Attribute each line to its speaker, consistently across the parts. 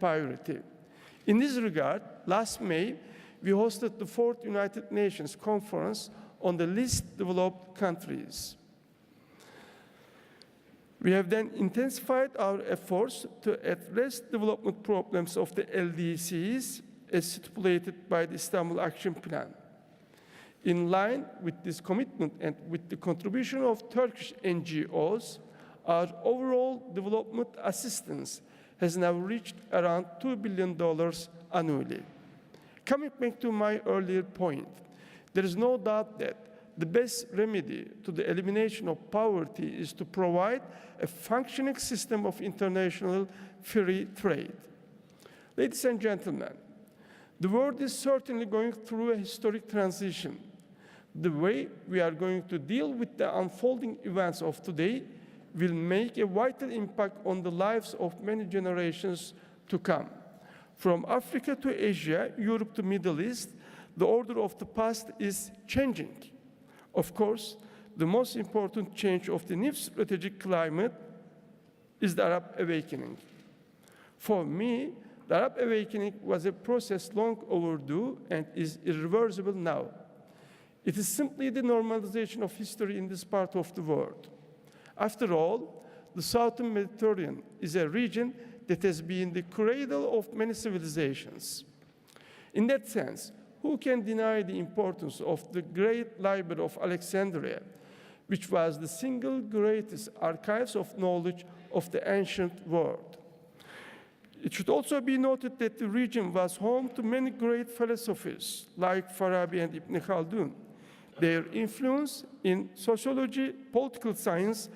Speaker 1: priority. In this regard, last May, we hosted the 4th United Nations Conference on the least developed countries. We have then intensified our efforts to address development problems of the LDCs as stipulated by the Istanbul Action Plan. In line with this commitment and with the contribution of Turkish NGOs, our overall development assistance has now reached around $2 billion annually. Coming back to my earlier point, there is no doubt that the best remedy to the elimination of poverty is to provide a functioning system of international free trade. Ladies and gentlemen, the world is certainly going through a historic transition. The way we are going to deal with the unfolding events of today will make a vital impact on the lives of many generations to come. From Africa to Asia, Europe to Middle East, the order of the past is changing. Of course, the most important change of the new strategic climate is the Arab awakening. For me, the Arab awakening was a process long overdue and is irreversible now. It is simply the normalization of history in this part of the world. After all, the Southern Mediterranean is a region that has been the cradle of many civilizations. In that sense, who can deny the importance of the great library of Alexandria, which was the single greatest archives of knowledge of the ancient world? It should also be noted that the region was home to many great philosophers like Farabi and Ibn Khaldun. Their influence in sociology, political science,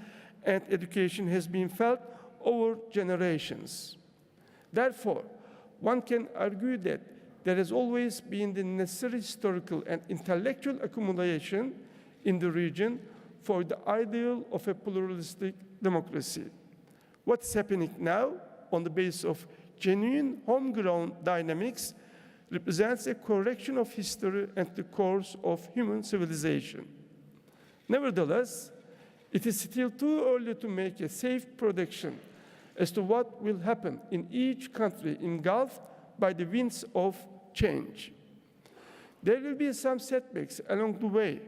Speaker 1: and education has been felt over generations. Therefore, one can argue that there has always been the necessary historical and intellectual accumulation in the region for the ideal of a pluralistic democracy. What's happening now on the basis of genuine homegrown dynamics represents a correction of history and the course of human civilization. Nevertheless, it is still too early to make a safe prediction as to what will happen in each country engulfed by the winds of change. There will be some setbacks along the way.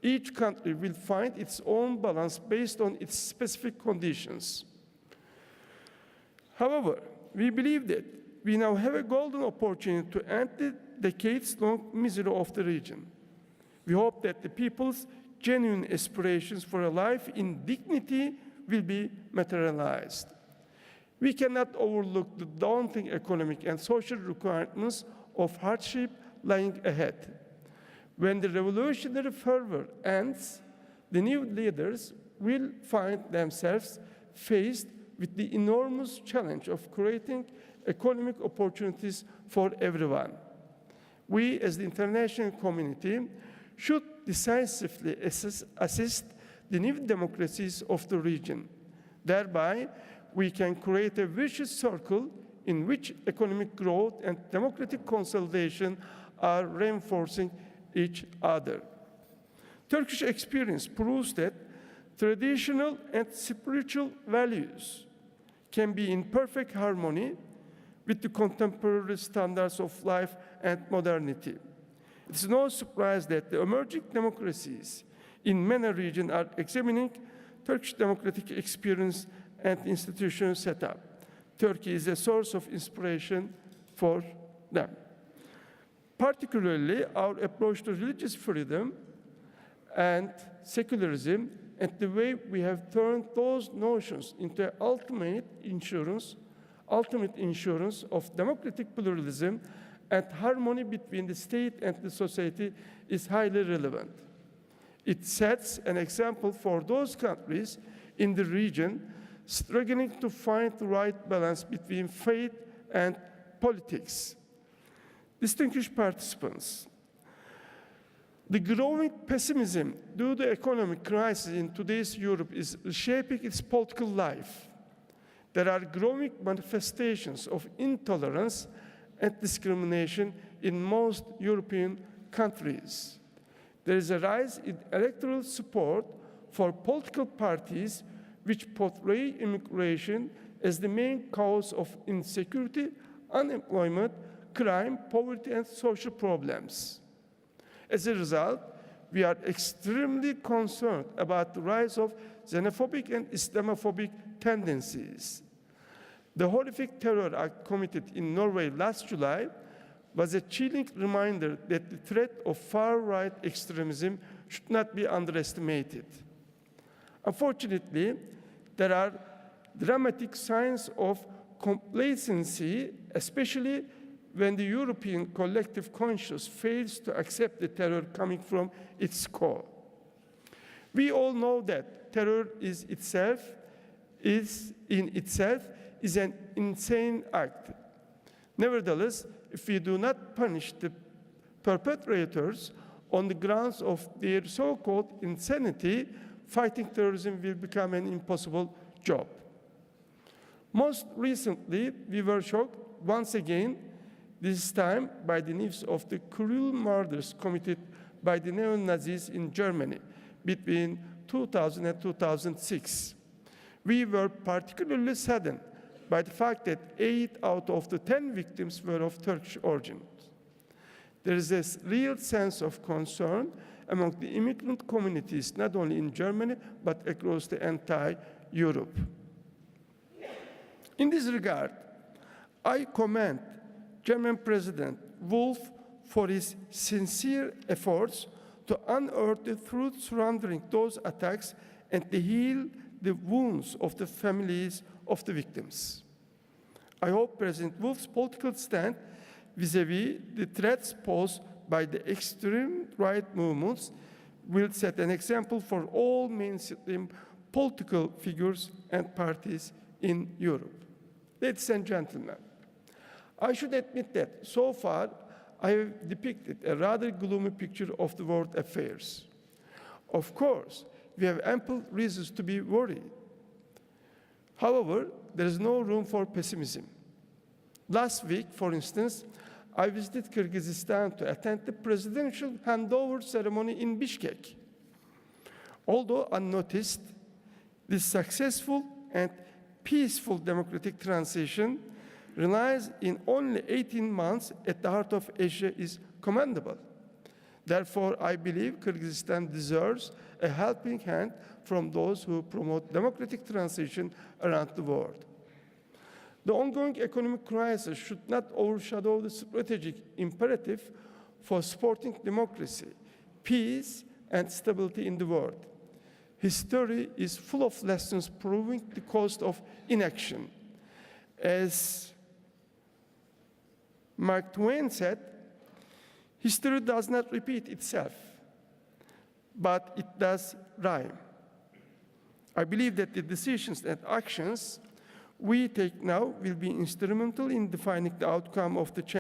Speaker 1: Each country will find its own balance based on its specific conditions. However, we believe that we now have a golden opportunity to end the decades-long misery of the region. We hope that the people's genuine aspirations for a life in dignity will be materialized. We cannot overlook the daunting economic and social requirements of hardship lying ahead. When the revolutionary fervor ends, the new leaders will find themselves faced with the enormous challenge of creating economic opportunities for everyone. We, as the international community, should decisively assist the new democracies of the region. Thereby, we can create a vicious circle in which economic growth and democratic consolidation are reinforcing each other. Turkish experience proves that traditional and spiritual values can be in perfect harmony with the contemporary standards of life and modernity. It's no surprise that the emerging democracies in many regions are examining Turkish democratic experience and institutional setup. Turkey is a source of inspiration for them. Particularly, our approach to religious freedom and secularism and the way we have turned those notions into ultimate insurance of democratic pluralism and harmony between the state and the society is highly relevant. It sets an example for those countries in the region struggling to find the right balance between faith and politics. Distinguished participants, the growing pessimism due to the economic crisis in today's Europe is reshaping its political life. There are growing manifestations of intolerance and discrimination in most European countries. There is a rise in electoral support for political parties which portray immigration as the main cause of insecurity, unemployment, crime, poverty, and social problems. As a result, we are extremely concerned about the rise of xenophobic and Islamophobic tendencies. The horrific terror act committed in Norway last July was a chilling reminder that the threat of far-right extremism should not be underestimated. Unfortunately, there are dramatic signs of complacency, especially when the European collective conscience fails to accept the terror coming from its core. We all know that terror in itself is an insane act. Nevertheless, if we do not punish the perpetrators on the grounds of their so-called insanity, fighting terrorism will become an impossible job. Most recently, we were shocked once again, this time by the news of the cruel murders committed by the neo-Nazis in Germany between 2000 and 2006. We were particularly saddened by the fact that 8 out of the 10 victims were of Turkish origin. There is a real sense of concern among the immigrant communities, not only in Germany, but across the entire Europe. In this regard, I commend German President Wolf for his sincere efforts to unearth the truth surrounding those attacks and to heal the wounds of the families of the victims. I hope President Wolf's political stand vis-à-vis the threats posed by the extreme right movements will set an example for all mainstream political figures and parties in Europe. Ladies and gentlemen, I should admit that so far I have depicted a rather gloomy picture of the world affairs. Of course, we have ample reasons to be worried. However, there is no room for pessimism. Last week, for instance, I visited Kyrgyzstan to attend the presidential handover ceremony in Bishkek. Although unnoticed, this successful and peaceful democratic transition relies in only 18 months at the heart of Asia is commendable. Therefore, I believe Kyrgyzstan deserves a helping hand from those who promote democratic transition around the world. The ongoing economic crisis should not overshadow the strategic imperative for supporting democracy, peace, and stability in the world. History is full of lessons proving the cost of inaction. As Mark Twain said, history does not repeat itself, but it does rhyme. I believe that the decisions and actions we take now will be instrumental in defining the outcome of the change